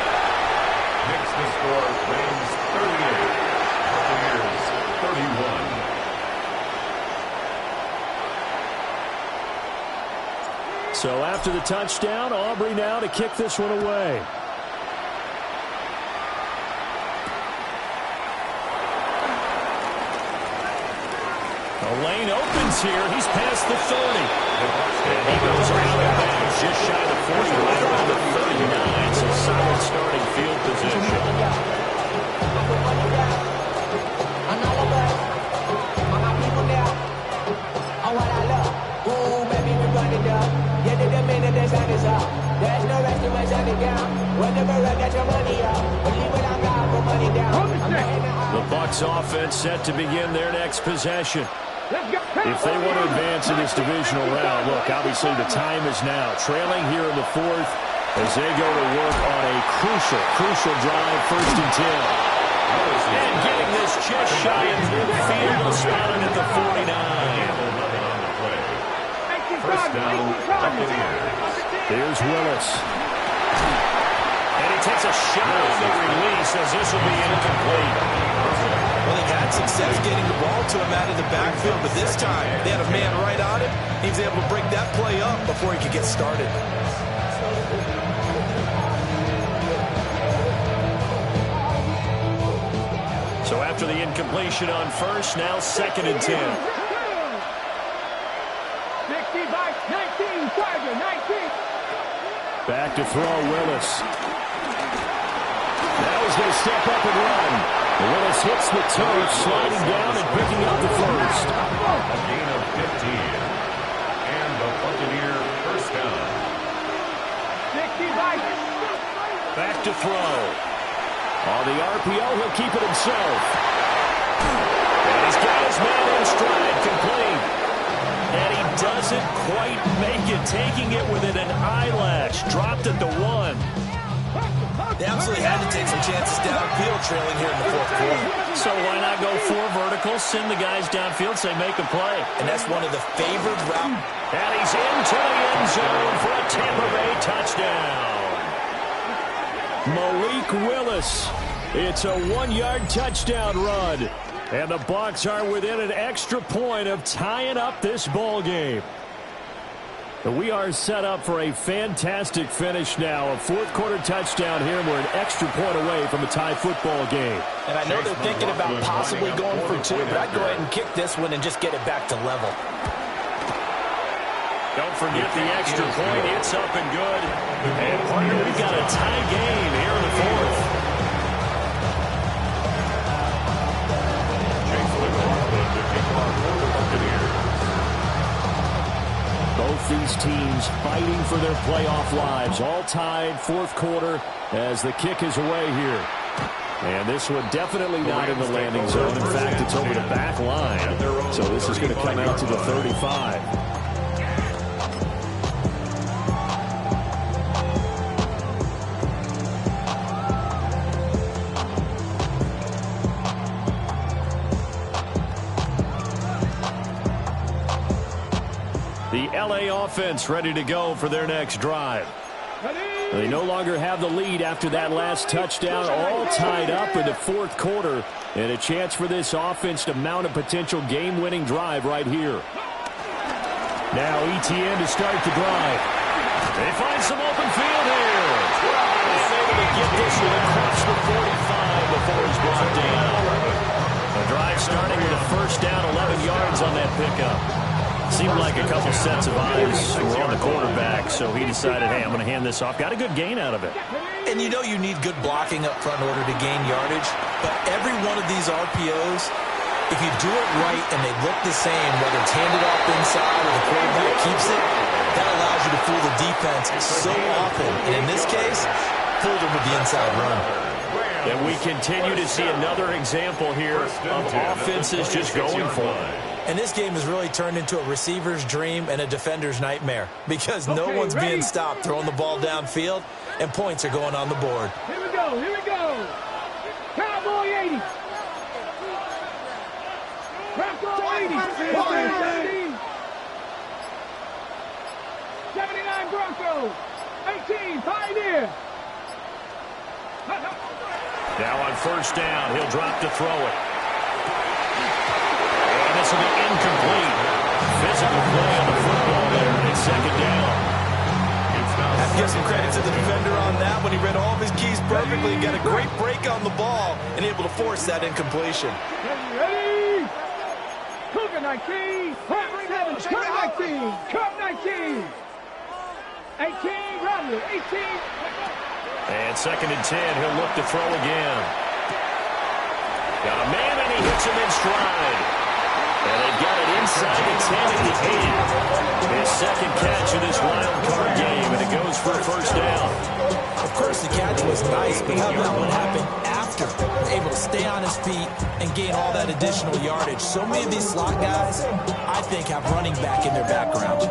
Makes the score Rams 38, Buccaneers 31. So after the touchdown, Aubrey now to kick this one away. The lane opens here. He's past the 30. And he goes around the bounds just shy of the 40, right around the 39. So solid starting field position. The Bucs offense set to begin their next possession. If they want to advance in this divisional round, look, obviously the time is now. Trailing here in the 4th as they go to work on a crucial drive, 1st and 10. And getting this just shy of midfield, spotted at the 49. First down, Buccaneers. Here's Willis. And he takes a shot on the release as this will be incomplete. Well, they've had success getting the ball to him out of the backfield, but this time they had a man right on him. He was able to break that play up before he could get started. So after the incompletion on first, now 2nd and 10. 60 by 19, Charger, 19. Back to throw, Willis. Now he's going to step up and run. Willis hits the turf, sliding down and picking up the first. A gain of 15. And the Buccaneer first down. 60 by. Back to throw. On the RPO, he'll keep it himself. And he's got his man in stride, complete. And he doesn't quite make it, taking it within an eyelash. Dropped at the 1. They absolutely had to take some chances downfield trailing here in the 4th quarter. So why not go 4 verticals, send the guys downfield, say make a play. And that's one of the favored routes. And he's into the end zone for a Tampa Bay touchdown. Malik Willis. It's a 1-yard touchdown run. And the Bucs are within an extra point of tying up this ball game. We are set up for a fantastic finish now. A 4th quarter touchdown here, and we're an extra point away from a tie football game. And I know they're thinking about possibly going for 2, but I'd go ahead and kick this one and just get it back to level. Don't forget the extra point. It's up and good. And partner, we've got a tie game here in the 4th. Both these teams fighting for their playoff lives. All tied, 4th quarter as the kick is away here. And this one definitely not in the landing zone. In fact, it's over the back line. So this is going to come out to the 35. The LA offense ready to go for their next drive. They no longer have the lead after that last touchdown, all tied up in the 4th quarter, and a chance for this offense to mount a potential game-winning drive right here. Now ETN to start the drive. They find some open field here. And able to get this one across the 45 before he's brought down. The drive starting with a first down, 11 yards on that pickup. Seemed like a couple sets of eyes were on the quarterback, so he decided, hey, I'm going to hand this off. Got a good gain out of it. And you know you need good blocking up front in order to gain yardage, but every one of these RPOs, if you do it right and they look the same, whether it's handed off inside or the quarterback keeps it, that allows you to fool the defense so often. And in this case, fooled him with the inside run. And we continue to see another example here of offenses just going for it. And this game has really turned into a receiver's dream and a defender's nightmare because no one's being stopped throwing the ball downfield, and points are going on the board. Here we go, here we go. Cowboy 80. Cowboy 80. 79 Broncos. 18 Pioneer. Now on first down, he'll drop to throw it. And this will be incomplete. Physical play on the football there, and it's 2nd down. Have to give some credit to the defender on that when he read all of his keys perfectly and got a great break on the ball and able to force that incompletion. Ready? Cougar 19. Cup 19. Cup 19. 18 Rattler. 18. And 2nd and 10, he'll look to throw again. Got a man, and he hits him in stride. And they've got it inside the 10 at the 8. His 2nd catch of this wild card game, and it goes for a first down. Of course, the catch was nice, but how that one happened after. Able to stay on his feet and gain all that additional yardage. So many of these slot guys, I think, have running back in their background.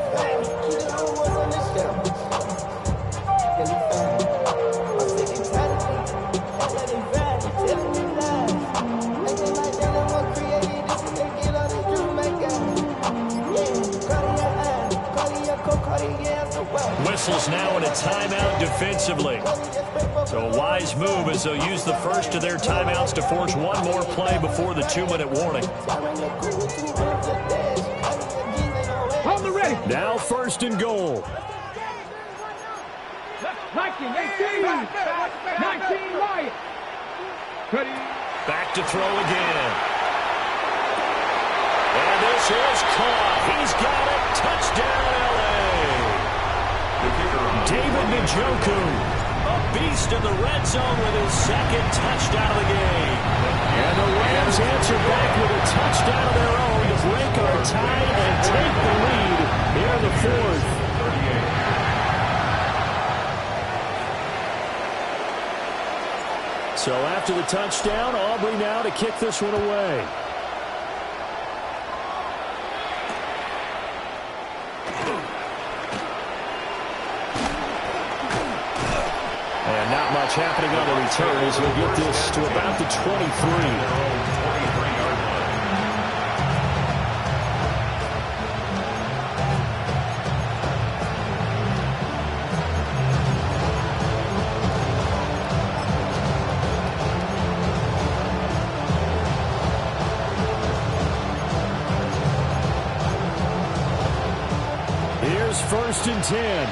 whistles now and a timeout defensively. So a wise move as they'll use the first of their timeouts to force one more play before the 2-minute warning. On the ready. Now 1st and goal. 19, 18, 19, Wyatt. Back to throw again. And this is caught. He's got it. Touchdown, L.A. David Njoku, a beast in the red zone with his 2nd touchdown of the game. And the Rams answer back with a touchdown of their own to break our tie and take the lead here in the 4th. So after the touchdown, Aubrey now to kick this one away. And not much happening on the return as we'll get this to about the 23. Here's 1st and 10.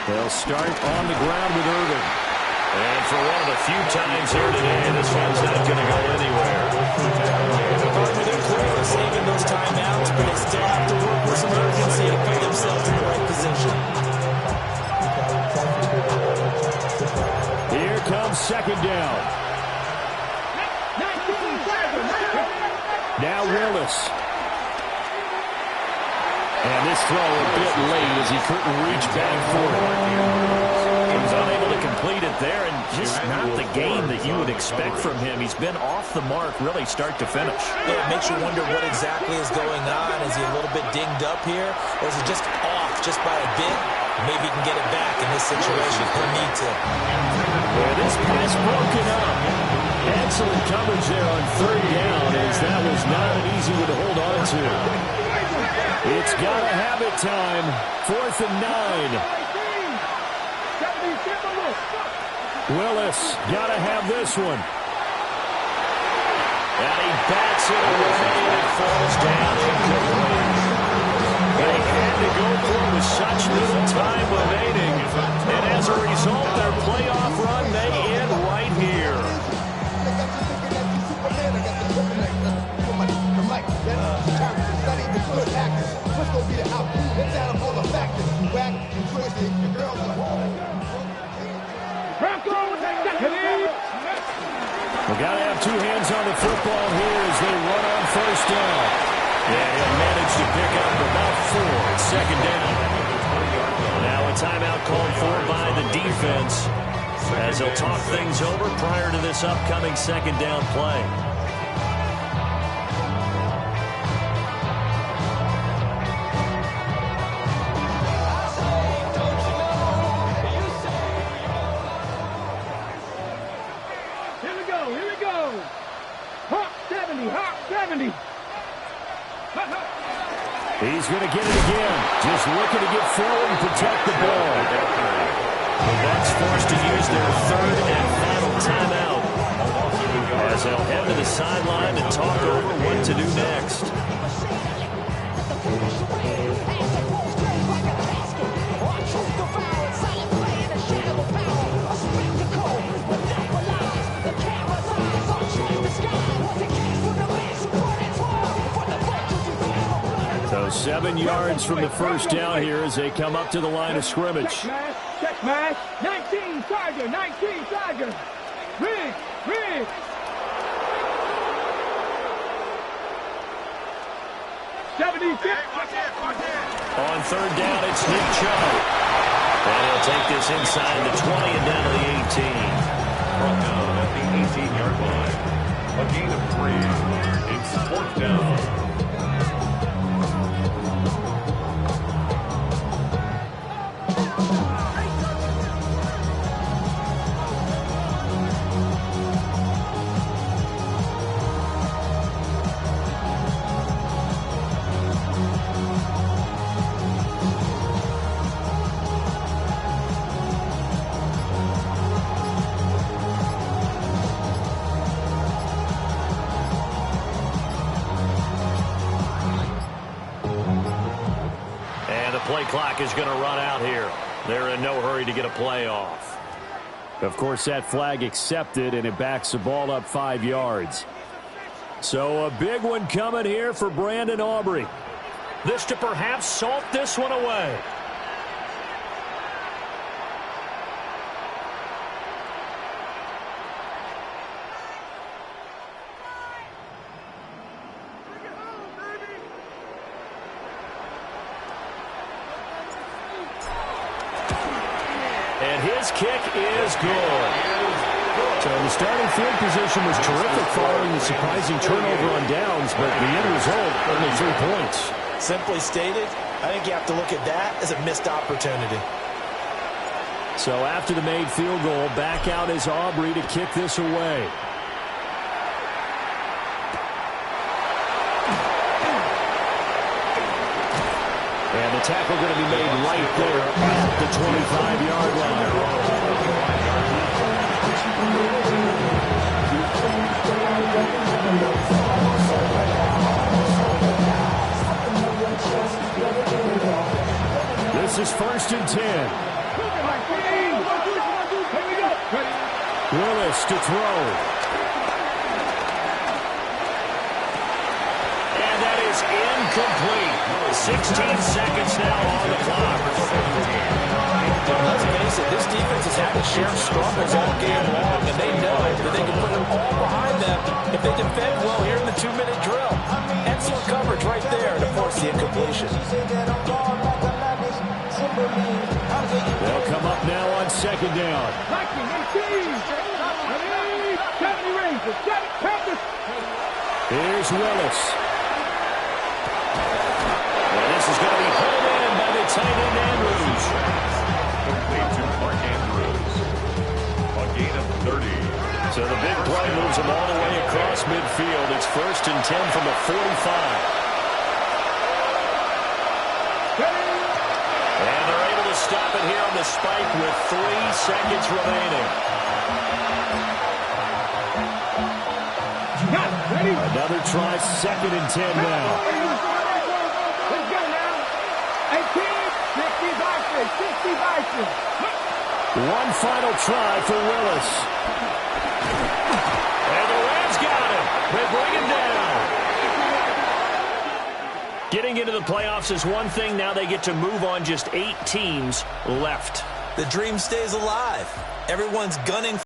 They'll start on the ground with Irvin. And for one of the few times here today, this one's not going to go anywhere. They're clearly saving those timeouts, but they still have to work with some urgency to put themselves in the right position. Here comes 2nd down. Now Willis. And this throw a bit late as he couldn't reach back for it. He was unable to complete it there, and just not the game that you would expect from him. He's been off the mark really start to finish. Yeah, it makes you wonder what exactly is going on. Is he a little bit dinged up here, or is he just off just by a bit? Maybe he can get it back in this situation. He'll need to. Well, this pass broken up. Excellent coverage there on 3rd down, as that was not an easy one to hold on to. It's got to have it time. 4th and 9. Willis got to have this one. And he bats it away, and it falls down incomplete. They had to go for it with such little time remaining. And as a result, their playoff run may end right here. We got to have 2 hands on the football here as they run on 1st down. Yeah, he'll manage to pick up about 4. It's 2nd down. Now a timeout called for by the defense as they'll talk things over prior to this upcoming 2nd down play. He's going to get it again. Just looking to get forward and protect the ball. The Bucs forced to use their 3rd and final timeout as they'll head to the sideline and talk over what to do next. So 7 yards from the 1st down here as they come up to the line of scrimmage. Check mash. 19 Tiger. 19 Tiger. Rig. 76. On 3rd down, it's Nick Chubb. And he'll take this inside the 20 and down to the 18. Brought down at the 18-yard line. A gain of 3. It's 4th down. the play clock is going to run out here. They're in no hurry to get a play off. Of course, that flag accepted, and it backs the ball up 5 yards. So a big one coming here for Brandon Aubrey. This to perhaps salt this one away. And his kick is good. So the starting field position was terrific following the surprising turnover on downs, but the end result, only 3 points. Simply stated, I think you have to look at that as a missed opportunity. So after the made field goal, back out is Aubrey to kick this away. And the tackle going to be made right there at the 25-yard line. This is 1st and 10. Willis to throw. And that is incomplete. 16 seconds now on the clock. Let's face it, this defense has had to share struggles all game long, and they know that they can put it all behind them if they defend well here in the 2-minute drill. Excellent coverage right there to force the incompletion. They'll come up now on 2nd down. Here's Willis. And this is going to be pulled in by the tight end Andrews. Complete to Mark Andrews. A gain of 30. So the big play moves him all the way across midfield. It's 1st and 10 from the 45. And they're able to stop it here on the spike with 3 seconds remaining. Another try, 2nd and 10 now. Let's go now. 60 One final try for Willis. And the Rams got him. They bring him down. Getting into the playoffs is one thing. Now they get to move on. Just 8 teams left. The dream stays alive. Everyone's gunning